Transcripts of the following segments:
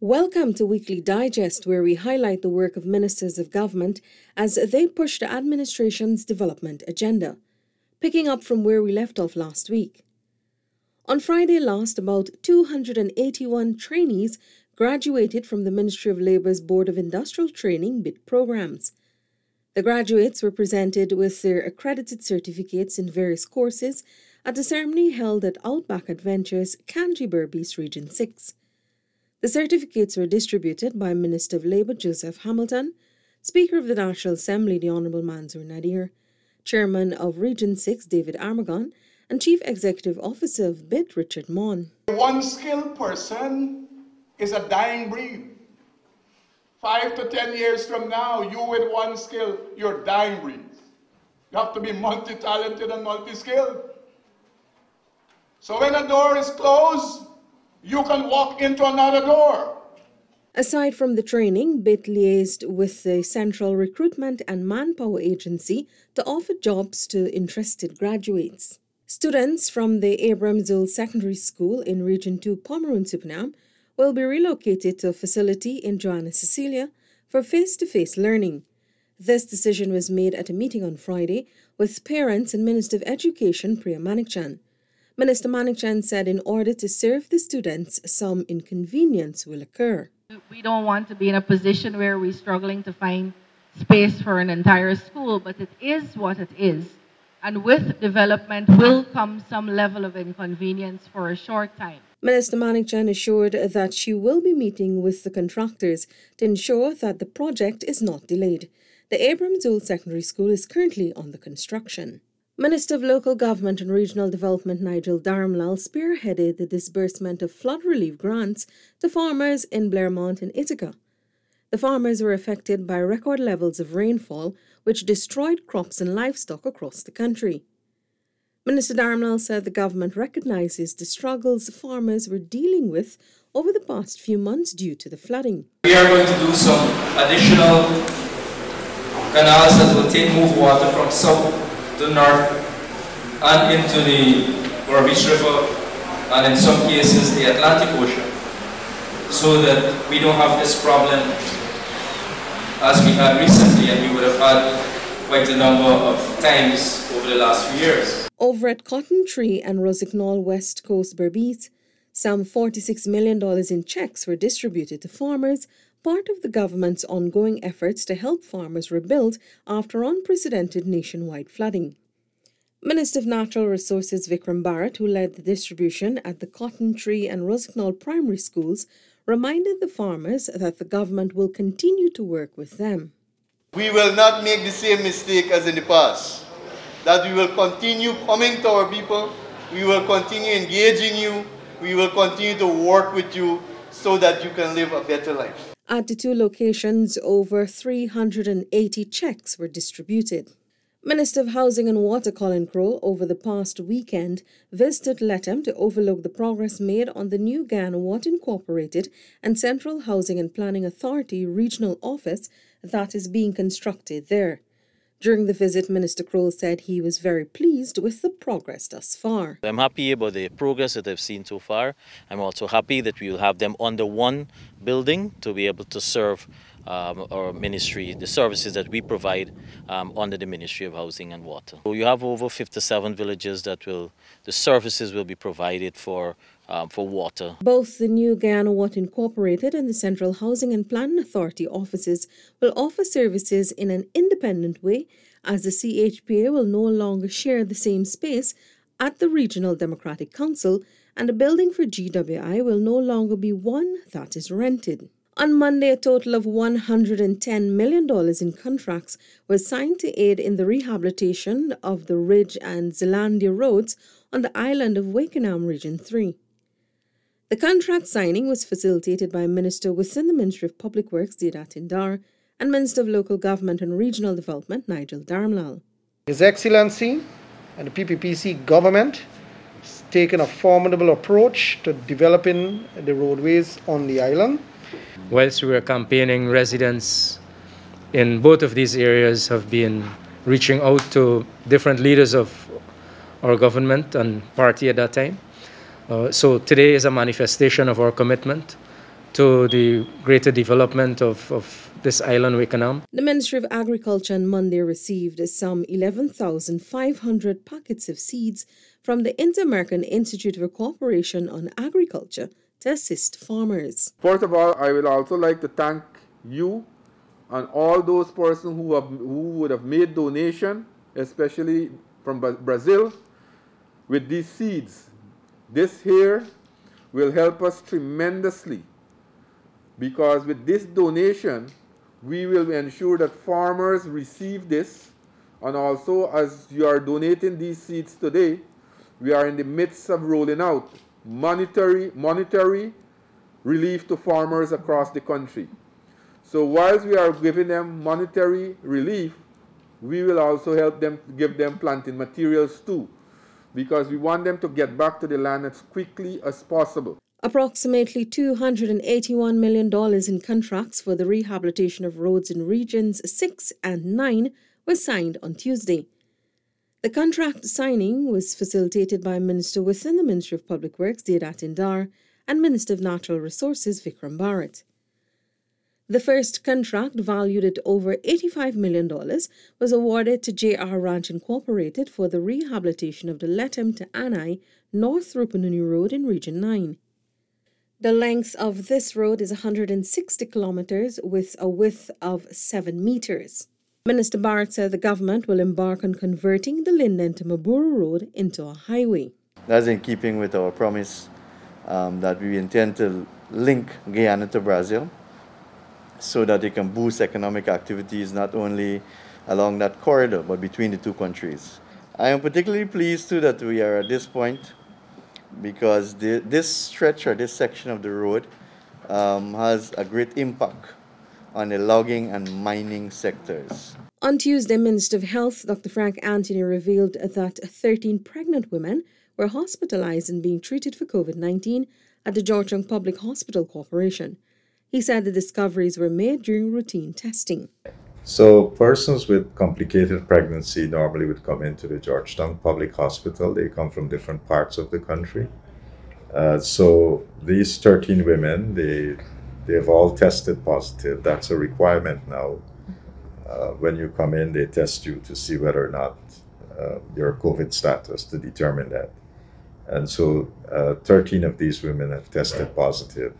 Welcome to Weekly Digest, where we highlight the work of ministers of government as they push the administration's development agenda, picking up from where we left off last week. On Friday last, about 281 trainees graduated from the Ministry of Labour's Board of Industrial Training BIT programs. The graduates were presented with their accredited certificates in various courses at a ceremony held at Outback Adventures, Kanji Berbice Region 6. The certificates were distributed by Minister of Labour Joseph Hamilton, Speaker of the National Assembly the Honourable Manzoor Nadir, Chairman of Region 6 David Armagon, and Chief Executive Officer of BIT Richard Maughan. One skilled person is a dying breed. 5 to 10 years from now, you with one skill, you're dying breeds. You have to be multi-talented and multi-skilled. So when a door is closed, you can walk into another door. Aside from the training, BIT liaised with the Central Recruitment and Manpower Agency to offer jobs to interested graduates. Students from the Abraham Zoul Secondary School in Region 2 Pomeroon Supinam will be relocated to a facility in Joanna Cecilia for face-to-face learning. This decision was made at a meeting on Friday with parents and Minister of Education Priya Manikchand. Minister Manikchand said in order to serve the students, some inconvenience will occur. We don't want to be in a position where we're struggling to find space for an entire school, but it is what it is. And with development will come some level of inconvenience for a short time. Minister Manikchand assured that she will be meeting with the contractors to ensure that the project is not delayed. The Abraham Zoul Secondary School is currently under construction. Minister of Local Government and Regional Development Nigel Dharamlal spearheaded the disbursement of flood relief grants to farmers in Blairmont and Ithaca. The farmers were affected by record levels of rainfall, which destroyed crops and livestock across the country. Minister Dharamlal said the government recognizes the struggles farmers were dealing with over the past few months due to the flooding. We are going to do some additional canals that will move water from south to north and into the Berbice River and in some cases the Atlantic Ocean, so that we don't have this problem as we had recently, and we would have had quite a number of times over the last few years. Over at Cotton Tree and Rossignol West Coast Berbice, some $46 million in checks were distributed to farmers, part of the government's ongoing efforts to help farmers rebuild after unprecedented nationwide flooding. Minister of Natural Resources Vikram Bharat, who led the distribution at the Cotton Tree and Rossignol primary schools, reminded the farmers that the government will continue to work with them. We will not make the same mistake as in the past, that we will continue coming to our people, we will continue engaging you, we will continue to work with you so that you can live a better life. At the two locations, over 380 checks were distributed. Minister of Housing and Water Colin Crowe over the past weekend visited Letham to overlook the progress made on the new Guyana Water Incorporated and Central Housing and Planning Authority regional office that is being constructed there. During the visit, Minister Crowe said he was very pleased with the progress thus far. I'm happy about the progress that I've seen so far. I'm also happy that we will have them under one building to be able to serve our ministry, the services that we provide under the Ministry of Housing and Water. So you have over 57 villages that the services will be provided for water. Both the new Guyana Water Incorporated and the Central Housing and Planning Authority offices will offer services in an independent way, as the CHPA will no longer share the same space at the Regional Democratic Council, and the building for GWI will no longer be one that is rented. On Monday, a total of $110 million in contracts were signed to aid in the rehabilitation of the Ridge and Zealandia roads on the island of Wakenham, Region 3. The contract signing was facilitated by a minister within the Ministry of Public Works, Deodat Indar, and Minister of Local Government and Regional Development, Nigel Dharamlal. His Excellency and the PPPC government has taken a formidable approach to developing the roadways on the island. Whilst we were campaigning, residents in both of these areas have been reaching out to different leaders of our government and party at that time. So today is a manifestation of our commitment to the greater development of this island we can. The Ministry of Agriculture on Monday received some 11,500 packets of seeds from the Inter-American Institute of Cooperation on Agriculture to assist farmers. First of all, I would also like to thank you and all those persons who would have made donation, especially from Brazil, with these seeds. This here will help us tremendously, because with this donation, we will ensure that farmers receive this, and also as you are donating these seeds today, we are in the midst of rolling out monetary relief to farmers across the country. So whilst we are giving them monetary relief, we will also help them, give them planting materials too, because we want them to get back to the land as quickly as possible. Approximately $281 million in contracts for the rehabilitation of roads in Regions 6 and 9 was signed on Tuesday. The contract signing was facilitated by a minister within the Ministry of Public Works, Deodat Indar, and Minister of Natural Resources, Vikram Bharat. The first contract, valued at over $85 million, was awarded to J.R. Ranch Incorporated for the rehabilitation of the Lethem to Anai North Rupununi Road in Region 9. The length of this road is 160 kilometers with a width of 7 meters. Minister Bharat said the government will embark on converting the Linden to Maburu Road into a highway. That's in keeping with our promise that we intend to link Guyana to Brazil, so that it can boost economic activities not only along that corridor, but between the two countries. I am particularly pleased too that we are at this point, because this stretch or this section of the road has a great impact on the logging and mining sectors. On Tuesday, Minister of Health Dr. Frank Anthony revealed that 13 pregnant women were hospitalized and being treated for COVID-19 at the Georgetown Public Hospital Corporation. He said the discoveries were made during routine testing. So persons with complicated pregnancy normally would come into the Georgetown Public Hospital. They come from different parts of the country. So these 13 women, they've all tested positive. That's a requirement now. When you come in, they test you to see whether or not your COVID status, to determine that. And so 13 of these women have tested positive.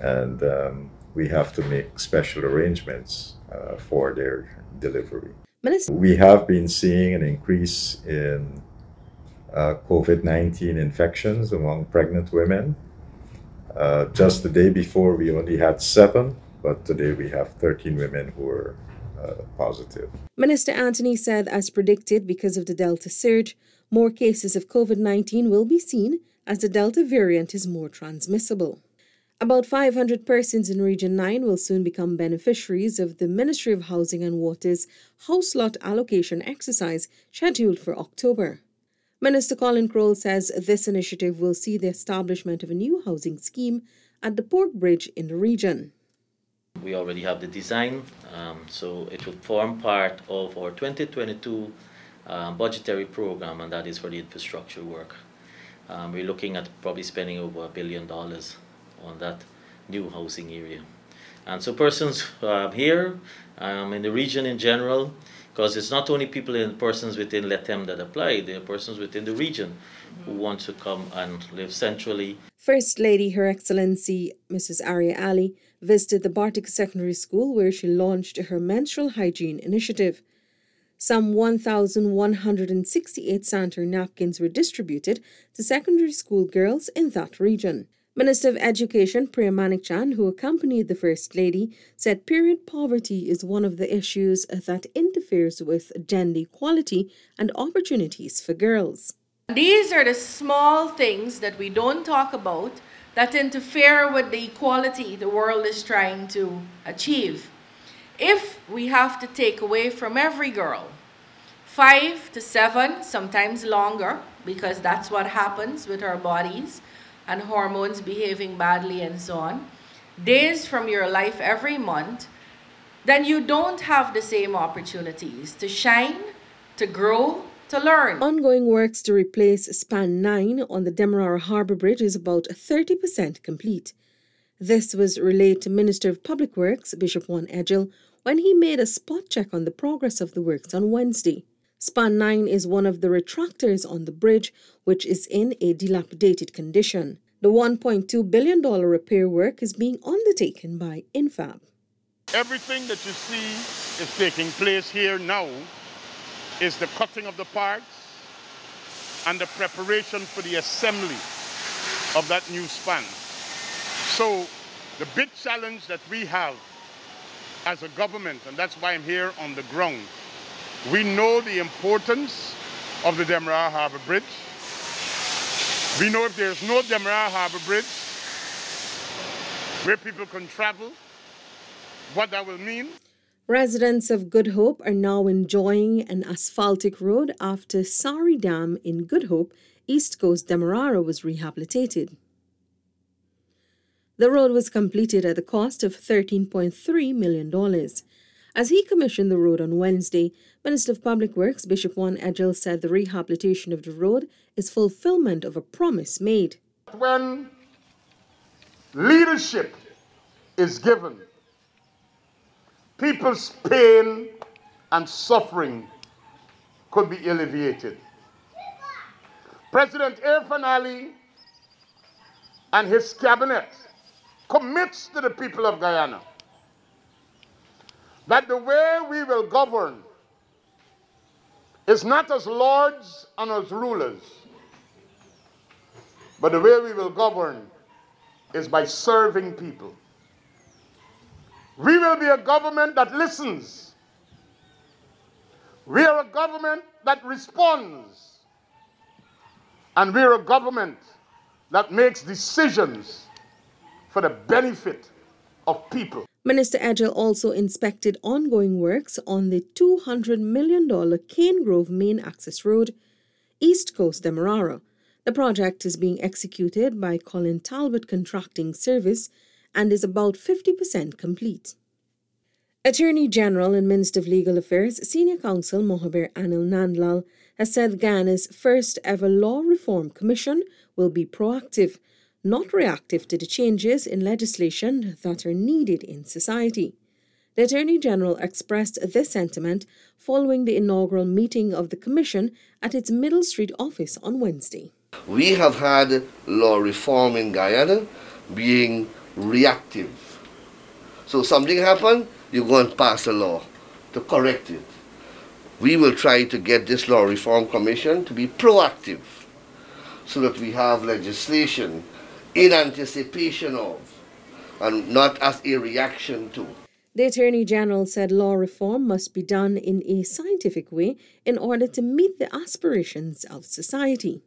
And we have to make special arrangements for their delivery. We have been seeing an increase in COVID-19 infections among pregnant women. Just the day before, we only had 7, but today we have 13 women who are positive. Minister Anthony said, as predicted, because of the Delta surge, more cases of COVID-19 will be seen as the Delta variant is more transmissible. About 500 persons in Region 9 will soon become beneficiaries of the Ministry of Housing and Water's house lot allocation exercise scheduled for October. Minister Colin Crowell says this initiative will see the establishment of a new housing scheme at the Pork Bridge in the region. We already have the design, so it will form part of our 2022 budgetary program, and that is for the infrastructure work. We're looking at probably spending over $1 billion on that new housing area. And so persons here in the region in general, because it's not only persons within Lethem that apply, there are persons within the region who want to come and live centrally. First Lady Her Excellency Mrs. Arya Ali visited the Bartik Secondary School, where she launched her menstrual hygiene initiative. Some 1,168 sanitary napkins were distributed to secondary school girls in that region. Minister of Education Priya Manikchand, who accompanied the First Lady, said period poverty is one of the issues that interferes with gender equality and opportunities for girls. These are the small things that we don't talk about that interfere with the equality the world is trying to achieve. If we have to take away from every girl 5 to 7, sometimes longer, because that's what happens with our bodies and hormones behaving badly and so on, days from your life every month, then you don't have the same opportunities to shine, to grow, to learn. Ongoing works to replace span 9 on the Demerara Harbour Bridge is about 30% complete. This was relayed to Minister of Public Works, Bishop Juan Edgell, when he made a spot check on the progress of the works on Wednesday. Span 9 is one of the retractors on the bridge, which is in a dilapidated condition. The $1.2 billion repair work is being undertaken by Infab. Everything that you see is taking place here now is the cutting of the parts and the preparation for the assembly of that new span. So the big challenge that we have as a government, and that's why I'm here on the ground, we know the importance of the Demerara Harbour Bridge. We know if there's no Demerara Harbour Bridge where people can travel, what that will mean. Residents of Good Hope are now enjoying an asphaltic road after Sari Dam in Good Hope, East Coast Demerara, was rehabilitated. The road was completed at the cost of $13.3 million. As he commissioned the road on Wednesday, Minister of Public Works Bishop Juan Edgell said the rehabilitation of the road is fulfillment of a promise made. When leadership is given, people's pain and suffering could be alleviated. President Irfaan Ali and his cabinet commits to the people of Guyana that the way we will govern is not as lords and as rulers, but the way we will govern is by serving people. We will be a government that listens. We are a government that responds. And we are a government that makes decisions for the benefit of people. Minister Edgell also inspected ongoing works on the $200 million Cane Grove Main Access Road, East Coast Demerara. The project is being executed by Colin Talbot Contracting Service and is about 50% complete. Attorney General and Minister of Legal Affairs Senior Counsel Mohaber Anil Nandlal has said Ghana's first ever Law Reform Commission will be proactive, not reactive to the changes in legislation that are needed in society. The Attorney General expressed this sentiment following the inaugural meeting of the Commission at its Middle Street office on Wednesday. We have had law reform in Guyana being reactive. So something happened, you go and pass a law to correct it. We will try to get this Law Reform Commission to be proactive so that we have legislation in anticipation of and not as a reaction to. The Attorney General said law reform must be done in a scientific way in order to meet the aspirations of society.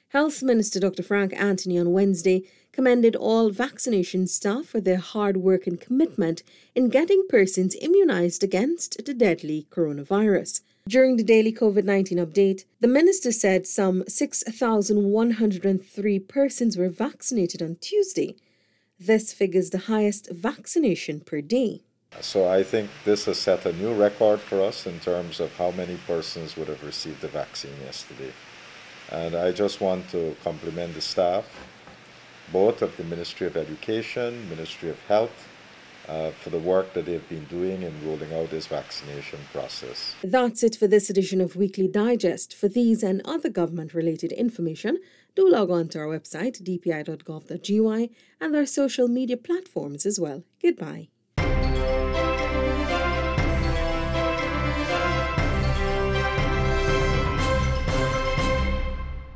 Health Minister Dr. Frank Anthony on Wednesday commended all vaccination staff for their hard work and commitment in getting persons immunized against the deadly coronavirus. During the daily COVID-19 update, the minister said some 6,103 persons were vaccinated on Tuesday. This figure is the highest vaccination per day. So I think this has set a new record for us in terms of how many persons would have received the vaccine yesterday. And I just want to compliment the staff, both of the Ministry of Education, Ministry of Health, for the work that they've been doing in rolling out this vaccination process. That's it for this edition of Weekly Digest. For these and other government-related information, do log on to our website, dpi.gov.gy, and our social media platforms as well. Goodbye.